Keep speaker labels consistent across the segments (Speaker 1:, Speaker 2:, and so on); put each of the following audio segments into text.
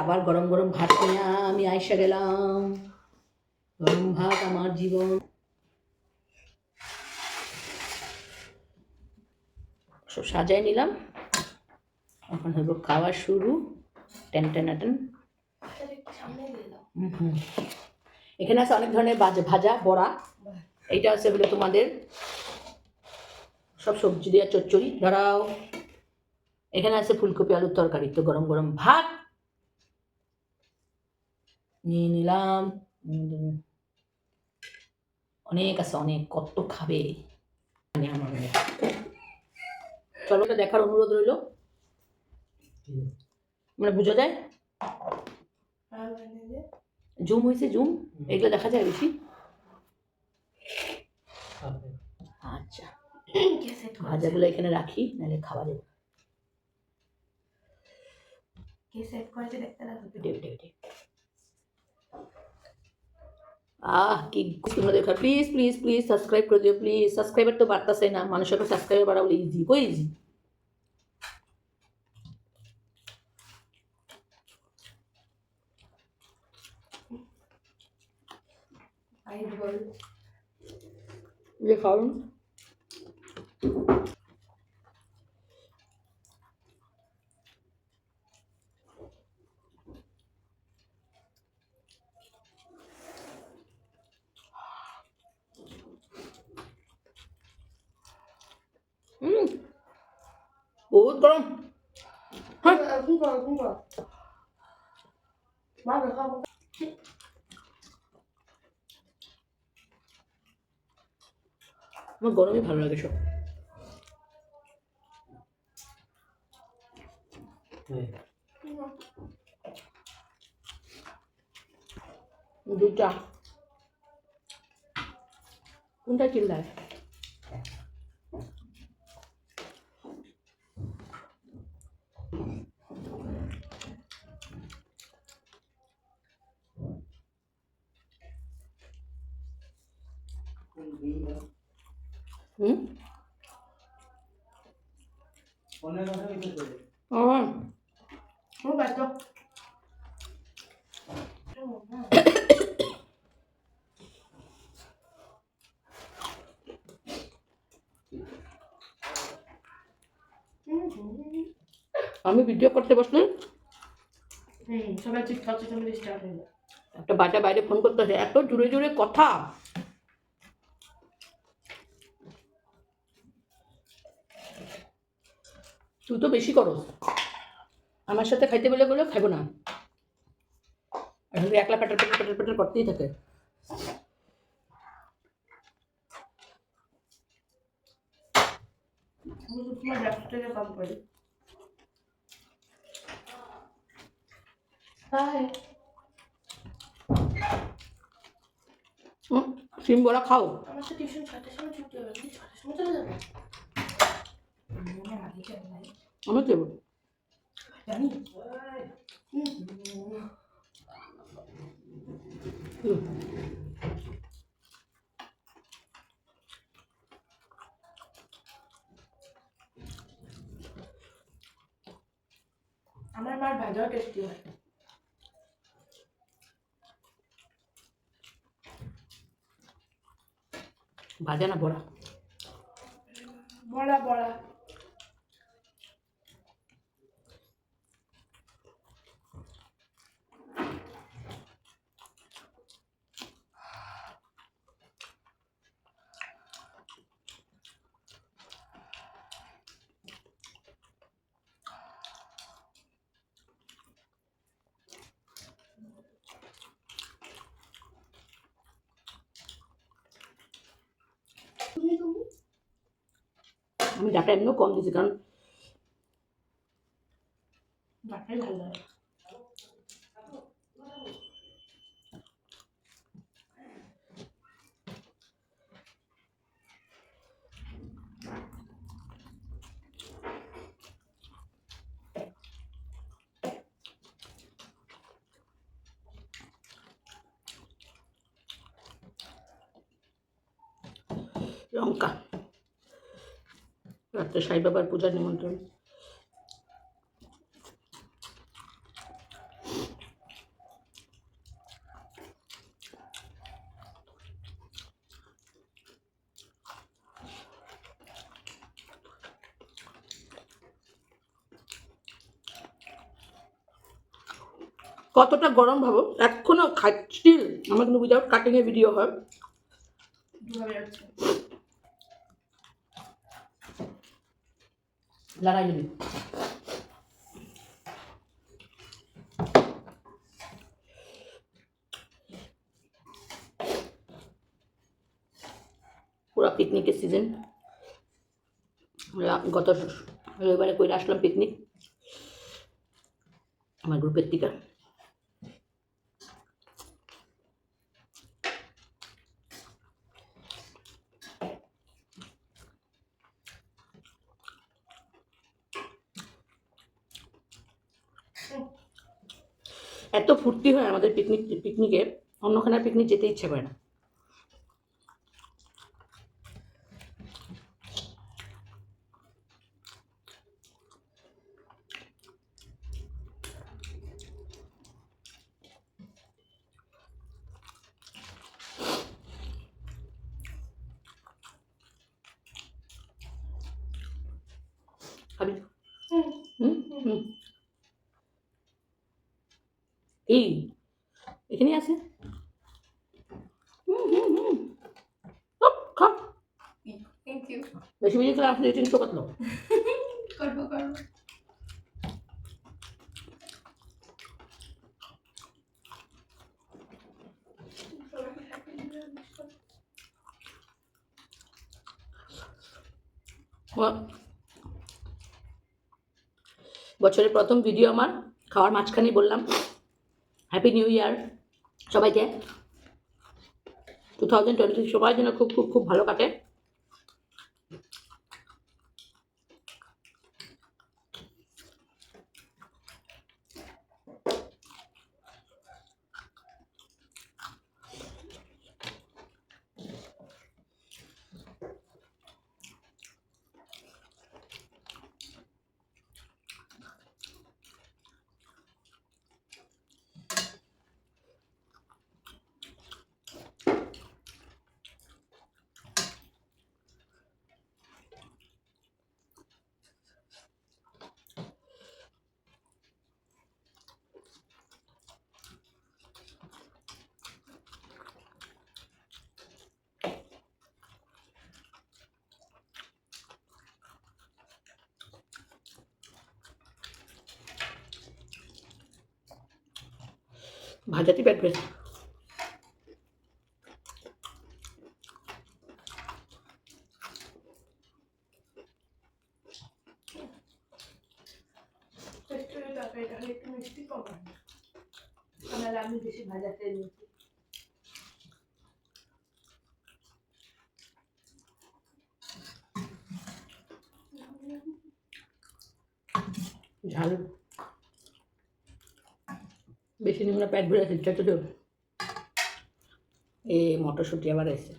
Speaker 1: আবার গরম গরম ভাত নিয়ে আমি আইসা গেলাম। গরম ভাত আমার জীবন। সব সাজাই নিলাম, এখন হইব খাওয়া শুরু। Ten ten ten. এখানে আছে অনেক ধরনের ভাজা বড়া। এইটা আছে বলে তোমাদের সব সবজি দিয়ে চচ্চড়ি। ধরাও, এখানে আছে ফুলকপি আলুর তরকারি। তো গরম গরম ভাত নিয়ে নিলাম। অনেক আছে, অনেক, কত খাবে। চলো, এটা দেখার অনুরোধ রইল। মানে বোঝা যায়, জুম হয়েছে, জুম এগুলো দেখা যায় বেশি। আচ্ছা, ভাজাগুলো এখানে রাখি, নাহলে খাওয়া যাবে। কি তোমরা দেখা, প্লিজ প্লিজ প্লিজ সাবস্ক্রাইব করে দিও প্লিজ। সাবস্ক্রাইবার তো বাড়তেছে না, মানুষের সাবস্ক্রাইবার বাড়াবলে ইজি, কই ইজি। খাওয়ান বহুত গরম। আমার গরমই ভালো লাগে সব। দুটা কোনটা চিল্লায়? আমি ভিডিও করতে বসলে সবাই একটা বাটা বাইরে ফোন করতেছে, এত জোরে জোরে কথা। তুই তো বেশি করো, আমার সাথে খাইতে বলে গেলেও খাইব না, একলা পেটার পেটার পেটার পেটার করতেই থাকে। সিম বড়া খাও। আমার তো টিউশন 6টার সময় ছুটি হবে, 6টার সময় চলে যাবে। আমি দেবো জানি। আমার মার ভাজাও টেস্টি হয়। ভাজা না বড়া? বড়া বড়া। আমি ডাটা এমনিও কম দিয়েছি, কারণ ডাটাই ভালো লাগে। লঙ্কা, রাত্রে সাই বাবার পূজার নিমন্ত্রণ। কতটা গরম ভাবো, এখনো স্টিল আমার কিন্তু উইদাউট কাটিং এ ভিডিও হয়। লড়াই নেবে পুরা পিকনিকের সিজন। গত রবিবারে কইরা আসলাম পিকনিক আমার গ্রুপের থেকে। এত ফুর্তি হয় আমাদের পিকনিকে, অন্যখানে পিকনিক যেতে ইচ্ছে করে না। খাবি? এই এখানে আছে। খা বেশি বেশি করে আপনি চিন্তা করলো
Speaker 2: করবো
Speaker 1: বছরের প্রথম ভিডিও আমার, খাওয়ার মাঝখানেই বললাম হ্যাপি নিউ ইয়ার সবাইকে। 2023 সবাই যেন খুব খুব খুব ভালো কাটে। ভাজাটি পেট ভরেছে।
Speaker 2: একটু মিষ্টি কম, আমি বেশি ভাজা তেল নিচ্ছি।
Speaker 1: ঝাল বেশি নিমরা পেট ভরে আছে। ছোট ছোট এ মটরশুঁটি আবার এসে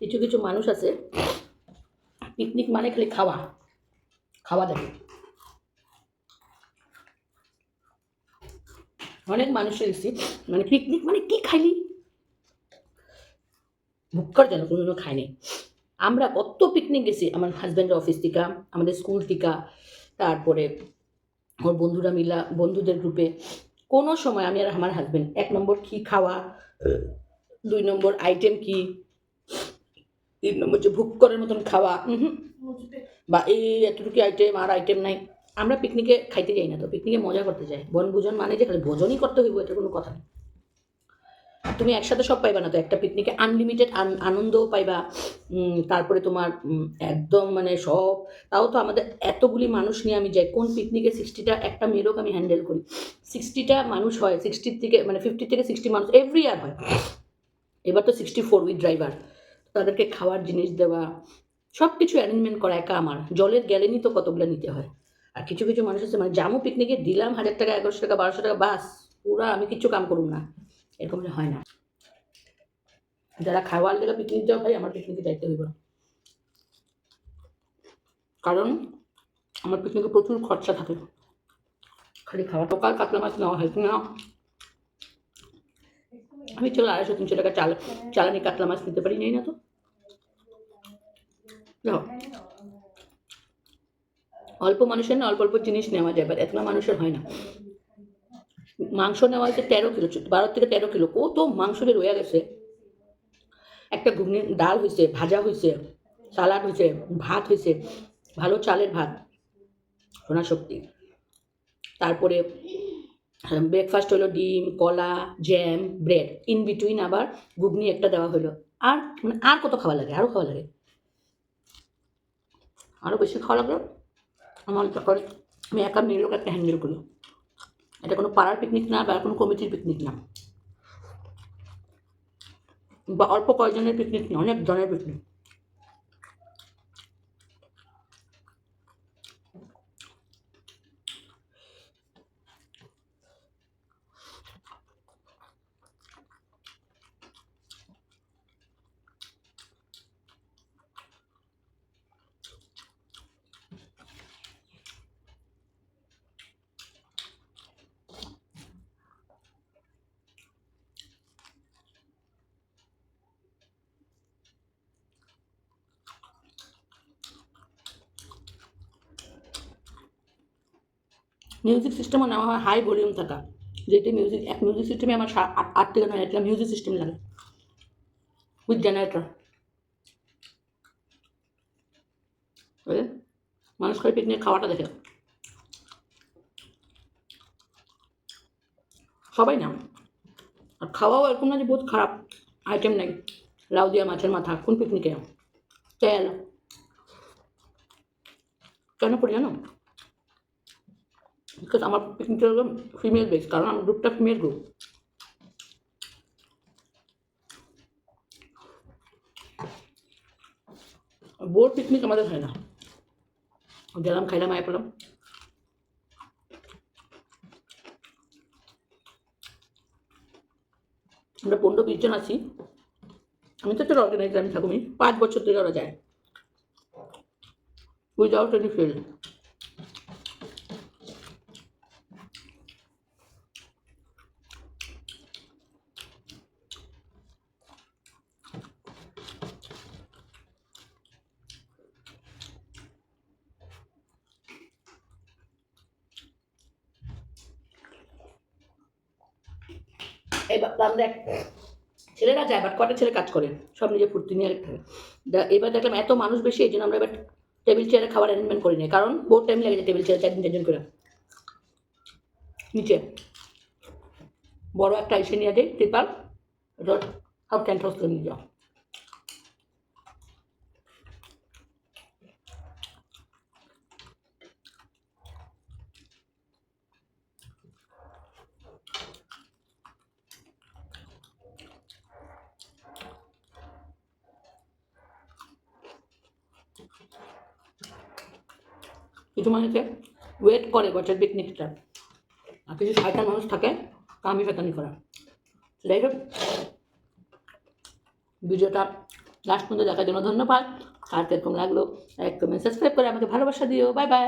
Speaker 1: কিছু কিছু মানুষ আছে পিকনিক মানে খালি খাওয়া খাওয়া দেখে। অনেক মানুষের দেখছি মানে পিকনিক মানে কি খাইলি, ভুক্কর যেন কোনোদিনও খায়নি। আমরা কত পিকনিক গেছি আমার হাজব্যান্ডের অফিস থেকে, আমাদের স্কুল থেকে, তারপরে ওর বন্ধুরা মিলা বন্ধুদের গ্রুপে। কোনো সময় আমি আর আমার হাজব্যান্ড 1 নম্বর কি খাওয়া, 2 নম্বর আইটেম কি, 3 নম্বর যে ভুক্করের মতন খাওয়া, বা এই এতটুকু আইটেম আর আইটেম নাই। আমরা পিকনিকে খাইতে যাই না, তো পিকনিকে মজা করতে যাই। বনভোজন মানে যে খালি ভোজনই করতে হইব এটা কোনো কথা নেই। তুমি একসাথে সব পাইবা না তো। একটা পিকনিকে আনলিমিটেড আনন্দও পাইবা, তারপরে তোমার একদম মানে সব। তাও তো আমাদের এতগুলি মানুষ নিয়ে আমি যাই। কোন পিকনিকে 60টা একটা মেয়েরও আমি হ্যান্ডেল করি। 60টা মানুষ হয়, 60 থেকে মানে 50 থেকে 60 মানুষ এভরি ইয়ার হয়। এবার তো 64 উইথ ড্রাইভার। তাদেরকে খাওয়ার জিনিস দেওয়া, সব কিছু অ্যারেঞ্জমেন্ট করা একা আমার। জলের গ্যালেনই তো কতগুলো নিতে হয়। আর কিছু কিছু মানুষ আছে মানে জামু পিকনিকে দিলাম 1000 টাকা, 1100 টাকা, 1200 টাকা, বাস পুরা আমি কিচ্ছু কাম করুম না, এরকম হয় না। যারা খাওয়ার লেগে পিকনিক যাও ভাই, আমার পিকনিকে যাইতে হইব না। কারণ আমার পিকনিকে প্রচুর খরচা থাকে, খালি খাওয়া টোকাল কাতলা মাছ নেওয়া হয় কিনা আমি চলো 250-300 টাকা চালানি কাতলা মাছ নিতে পারি, নেই না তো। যাও, অল্প মানুষের না অল্প অল্প জিনিস নেওয়া যায়, এত মানুষের হয় না। মাংস নেওয়া হয়েছে 13 কিলো, 12 থেকে 13 কিলো, কত মাংস যে রয়ে গেছে। একটা ঘুগনি, ডাল হয়েছে, ভাজা হয়েছে, সালাড হয়েছে, ভাত হয়েছে, ভালো চালের ভাত, সোনা শক্তি। তারপরে ব্রেকফাস্ট হলো ডিম, কলা, জ্যাম, ব্রেড, ইন বিটুইন আবার ঘুগনি একটা দেওয়া হলো। আর মানে আর কত খাওয়া লাগে, আরও খাওয়া লাগে, আরও বেশি খাওয়া লাগলো। আমার তখন আমি একা মেয়ে লোক একটা হ্যান্ডেল করি। এটা কোনো পাড়ার পিকনিক না বা কোনো কমিটির পিকনিক না, বা অল্প কয়েকজনের পিকনিক না, অনেক জনের পিকনিক। মিউজিক সিস্টেমও নেওয়া হয় হাই ভলিউম থাকা, যেটি মিউজিক সিস্টেমে আমার 8 থেকে 9 একটা মিউজিক সিস্টেম লাগে উইথ জেনারেটর। মানুষ করে পিকনিক খাওয়াটা দেখে সবাই না। আর খাওয়াও এরকম না যে বহুত খারাপ আইটেম নেই, লাউ দিয়া মাছের মাথা কোন পিকনিকে, তেল কেন করি জানো? বিকজ আমার পিকনিকটা হলো ফিমেল বেস, কারণ আমার গ্রুপটা ফিমেল গ্রুপ। বোর পিকনিক আমাদের হয় না, গেলাম খাইলাম আয় পেলাম। আমরা 15-20 জন আছি, আমি তো অর্গানাইজার, আমি থাকুমি 5 বছর থেকে ওরা যায় উইদাউট এনি ফেল। এবার দেখ, ছেলেরা যায়, বাট কটা ছেলে কাজ করে, সব নিজে ফুর্তি নিয়ে থাকে। এবার দেখলাম এত মানুষ বেশি, এই জন্য আমরা এবার টেবিল চেয়ারে খাবার অ্যারেঞ্জমেন্ট করি নি, কারণ বহুত টাইম লেগে যায় টেবিল চেয়ারে 4 করে নিচে বড় একটা এসে নিয়ে যাই ট্রিপাল, সব টেন্ট হাউস করে নিয়ে যাও। কিছু মানুষে ওয়েট করে বছর পিকনিকটা, আর কিছু শয়তান মানুষ থাকে কামি শয়তানি করা। যাই হোক, ভিডিওটা লাস্ট পর্যন্ত দেখার জন্য ধন্যবাদ। আর কিরকম লাগলো, লাইক কমেন্ট সাবস্ক্রাইব করে আমাকে ভালোবাসা দিও। Bye bye.